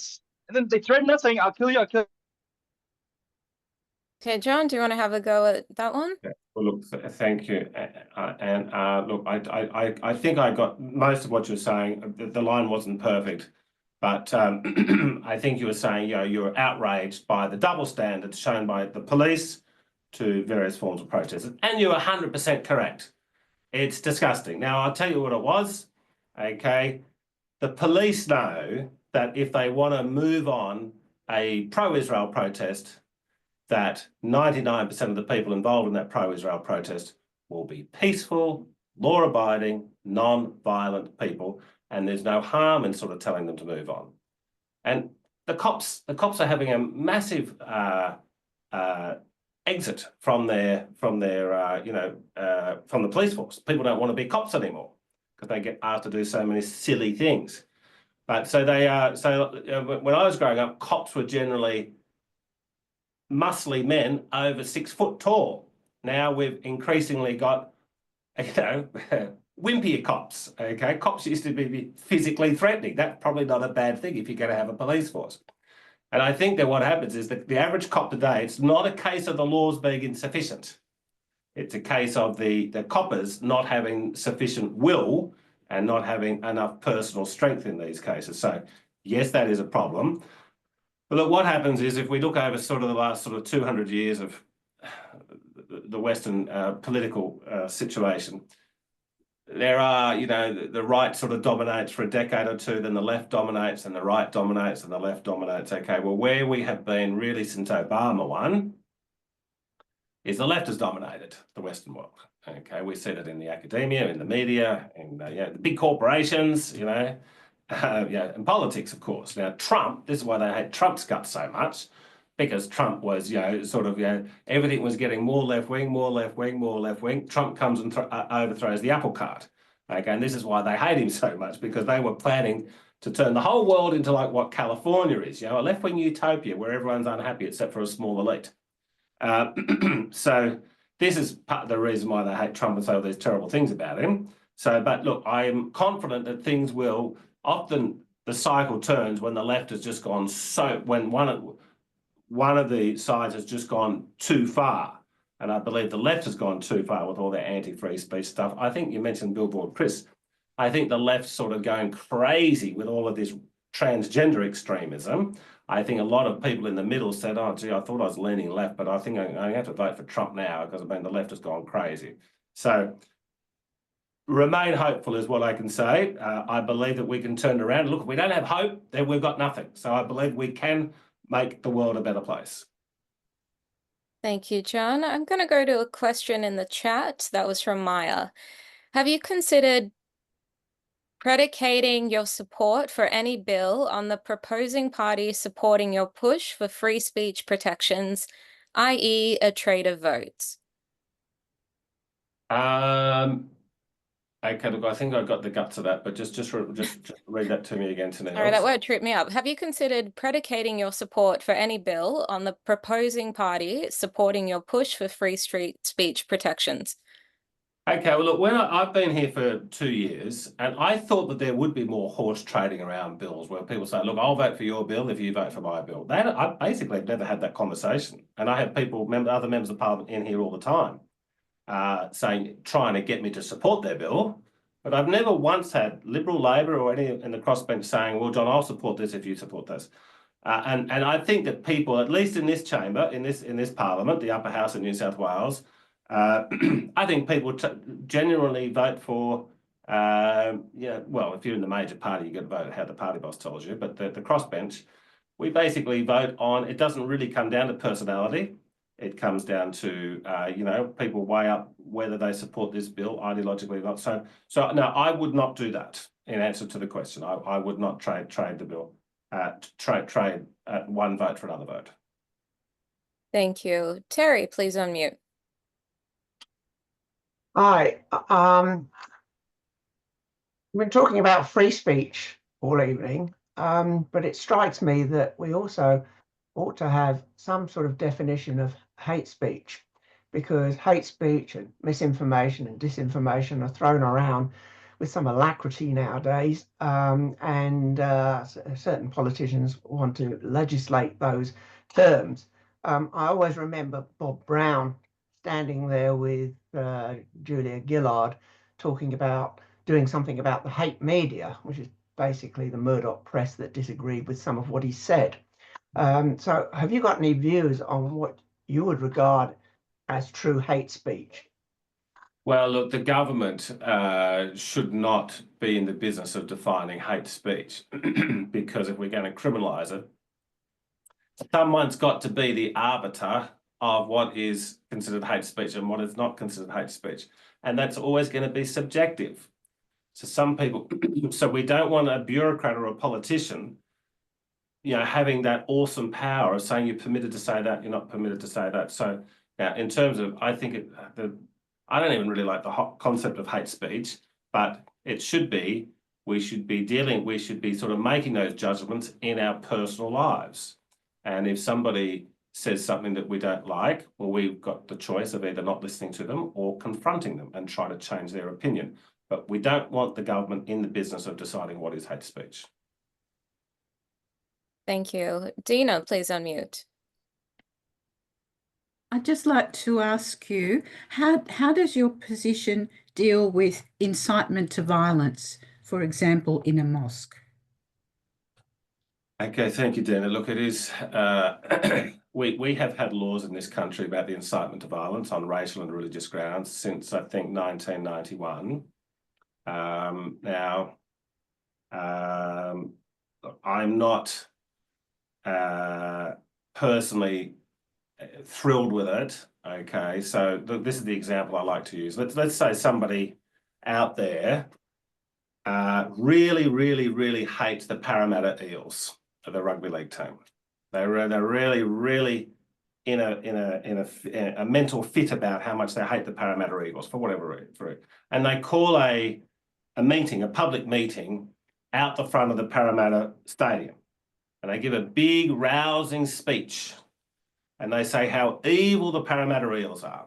then they threaten us saying, "I'll kill you, I'll kill you." Okay, John, do you want to have a go at that one? Yeah. Well, look, thank you. And look, I think I got most of what you're saying. The line wasn't perfect, but I think you were saying, you're outraged by the double standards shown by the police to various forms of protest. And you're 100% correct. It's disgusting. Now, I'll tell you what it was, okay? The police know that if they want to move on a pro-Israel protest, that 99% of the people involved in that pro-Israel protest will be peaceful, law-abiding, non-violent people, and there's no harm in sort of telling them to move on. And the cops are having a massive exit from the police force. People don't want to be cops anymore because they get asked to do so many silly things. But so they when I was growing up, cops were generally muscly men over 6 foot tall. Now we've increasingly got, wimpier cops. Okay, cops used to be physically threatening. That's probably not a bad thing if you're going to have a police force. And I think that what happens is that the average cop today, it's not a case of the laws being insufficient. It's a case of the coppers not having sufficient will and not having enough personal strength in these cases. So yes, that is a problem. But look, what happens is if we look over sort of the last 200 years of the Western political situation, there are, the right sort of dominates for a decade or two, then the left dominates and the right dominates and the left dominates. Okay, well, where we have been really since Obama won is the left has dominated the Western world. Okay, we see that in the academia, in the media, in the big corporations, and politics, of course. Now, Trump, this is why they hate Trump's guts so much. because Trump was, sort of, everything was getting more left wing, more left wing, more left wing. Trump comes and overthrows the apple cart. Okay, and this is why they hate him so much, because they were planning to turn the whole world into like what California is, a left-wing utopia where everyone's unhappy except for a small elite. So this is part of the reason why they hate Trump and say all these terrible things about him. So, but look, I am confident that things will, often the cycle turns when the left has just gone when one of the sides has just gone too far. And I believe the left has gone too far with all their anti-free speech stuff. I think you mentioned Billboard Chris. I think the left's sort of going crazy with all of this transgender extremism. I think a lot of people in the middle said, oh, gee, I thought I was leaning left, but I think I have to vote for Trump now because, the left has gone crazy. So remain hopeful is what I can say. I believe that we can turn it around. Look, if we don't have hope, then we've got nothing. So I believe we can make the world a better place. Thank you, John. I'm going to go to a question in the chat that was from Maya. Have you considered predicating your support for any bill on the proposing party supporting your push for free speech protections, i.e. a trade of votes? Okay, look, I think I got the guts of that, but just read that to me again, Tanil. Sorry, that word tripped me up. Have you considered predicating your support for any bill on the proposing party supporting your push for free speech protections? Okay, well, look, I've been here for 2 years, and I thought that there would be more horse trading around bills where people say, look, I'll vote for your bill if you vote for my bill. I basically have never had that conversation. And I have other members of parliament in here all the time trying to get me to support their bill. But I've never once had Liberal, Labor or any in the crossbench saying, well, John, I'll support this if you support this. And I think that people, at least in this chamber, in this parliament, the upper house in New South Wales, I think people genuinely vote for, well, if you're in the major party, you got to vote how the party boss tells you, but the crossbench, we basically vote on, it doesn't really come down to personality. It comes down to, people weigh up whether they support this bill ideologically or not. So no, I would not do that in answer to the question. I would not trade the bill, trade one vote for another vote. Thank you. Terry, please unmute. Hi, we've been talking about free speech all evening, but it strikes me that we also ought to have some sort of definition of hate speech, because hate speech and misinformation and disinformation are thrown around with some alacrity nowadays, and certain politicians want to legislate those terms. I always remember Bob Brown standing there with Julia Gillard talking about doing something about the hate media, which is basically the Murdoch press that disagreed with some of what he said. So have you got any views on what you would regard as true hate speech? Well, look, the government should not be in the business of defining hate speech because if we're going to criminalise it, someone's got to be the arbiter of what is considered hate speech and what is not considered hate speech. And that's always going to be subjective. So some people, so we don't want a bureaucrat or a politician, having that awesome power of saying you're permitted to say that, you're not permitted to say that. So now in terms of, I think I don't even really like the concept of hate speech, but it should be, we should be sort of making those judgments in our personal lives. And if somebody says something that we don't like, well, we've got the choice of either not listening to them or confronting them and try to change their opinion. But we don't want the government in the business of deciding what is hate speech. Thank you. Dina, please unmute. I'd just like to ask you, how does your position deal with incitement to violence, for example, in a mosque? Okay, thank you, Dana. Look, it is, we have had laws in this country about the incitement to violence on racial and religious grounds since, I think, 1991. Now, I'm not personally thrilled with it. Okay, so this is the example I like to use. Let's say somebody out there really hates the Parramatta Eels of the rugby league team. They're really in a mental fit about how much they hate the Parramatta Eagles for whatever reason. And they call a meeting, a public meeting, out the front of the Parramatta Stadium. And they give a big rousing speech. And they say how evil the Parramatta Eels are.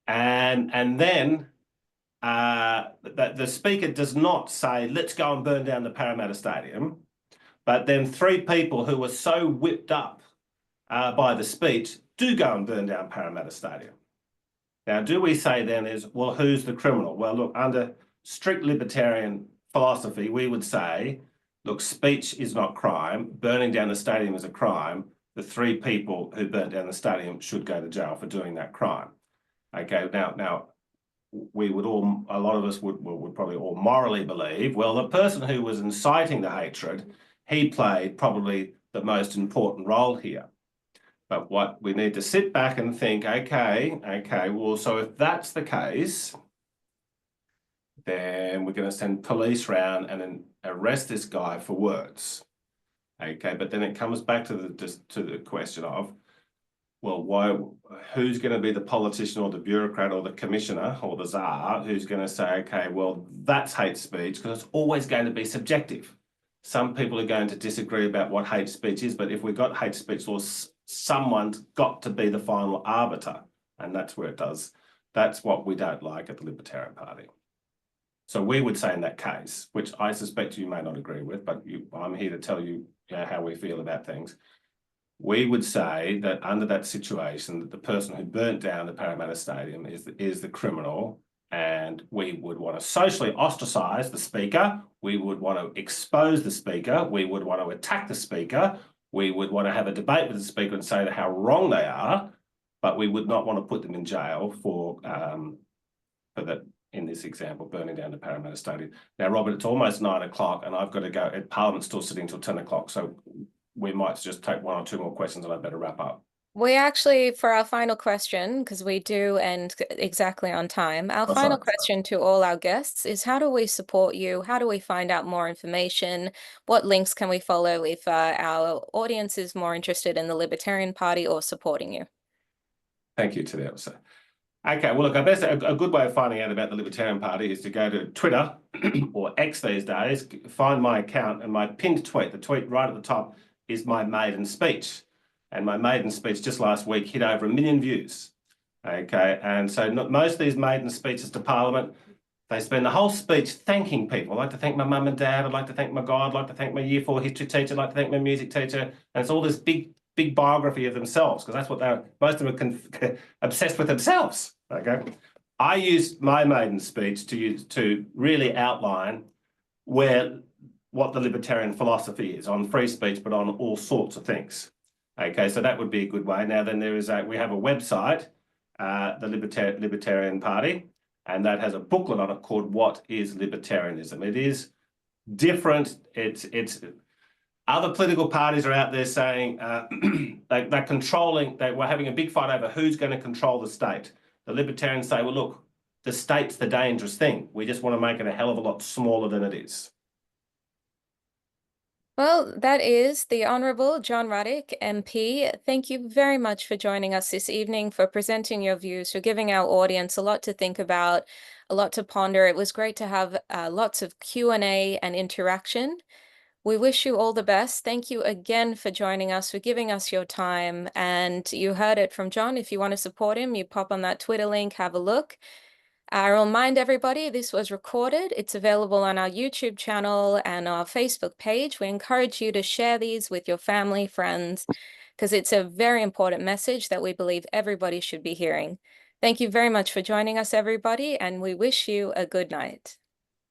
And then the speaker does not say, let's go and burn down the Parramatta Stadium. But then 3 people who were so whipped up by the speech do go and burn down Parramatta Stadium. Now, do we say then is, well, who's the criminal? Well, look, under strict libertarian philosophy, we would say, look, speech is not crime. Burning down the stadium is a crime. The 3 people who burnt down the stadium should go to jail for doing that crime. Okay, now we would all, a lot of us would probably all morally believe, well, the person who was inciting the hatred, he played probably the most important role here. But what we need to sit back and think, okay, well, so if that's the case, then we're going to send police round and then arrest this guy for words. Okay, but then it comes back to the question of, well, who's going to be the politician or the bureaucrat or the commissioner or the czar who's going to say, okay, well, that's hate speech, because it's always going to be subjective. Some people are going to disagree about what hate speech is, but if we've got hate speech laws, someone's got to be the final arbiter, and that's where it does. That's what we don't like at the Libertarian Party. So we would say in that case, which I suspect you may not agree with, but I'm here to tell you, how we feel about things. We would say that under that situation, that the person who burnt down the Parramatta Stadium is the criminal, and we would want to socially ostracize the speaker. We would want to expose the speaker. We would want to attack the speaker. We would want to have a debate with the speaker and say how wrong they are, but we would not want to put them in jail for that, in this example, burning down the Parramatta Stadium. Now, Robert, it's almost 9 o'clock and I've got to go. Parliament's still sitting till 10 o'clock, so we might just take 1 or 2 more questions and I better wrap up. We actually, for our final question, because we do end exactly on time, our final question to all our guests is, how do we support you? How do we find out more information? What links can we follow if our audience is more interested in the Libertarian Party or supporting you? Thank you to that. So, okay, well, look, I guess a good way of finding out about the Libertarian Party is to go to Twitter or X these days, find my account, and my pinned tweet, the tweet right at the top, is my maiden speech. And my maiden speech just last week hit over 1 million views. Okay, and so most of these maiden speeches to Parliament, they spend the whole speech thanking people. I'd like to thank my mum and dad. I'd like to thank my God. I'd like to thank my Year 4 history teacher. I'd like to thank my music teacher. And it's all this big biography of themselves, because that's what most of them are obsessed with themselves. Okay, I used my maiden speech to really outline what the libertarian philosophy is on free speech, but on all sorts of things. Okay, so that would be a good way. Now, then we have a website, the Libertarian Party, and that has a booklet on it called What is Libertarianism? It is different. It's other political parties are out there saying they're controlling, we're having a big fight over who's going to control the state. The Libertarians say, well, look, the state's the dangerous thing. We just want to make it a hell of a lot smaller than it is. Well, that is the Honourable John Ruddick, MP. Thank you very much for joining us this evening, for presenting your views, for giving our audience a lot to think about, a lot to ponder. It was great to have lots of Q&A and interaction. We wish you all the best. Thank you again for joining us, for giving us your time. And you heard it from John. If you want to support him, you pop on that Twitter link, have a look. I remind everybody this was recorded. It's available on our YouTube channel and our Facebook page. We encourage you to share these with your family, friends, because it's a very important message that we believe everybody should be hearing. Thank you very much for joining us, everybody, and we wish you a good night.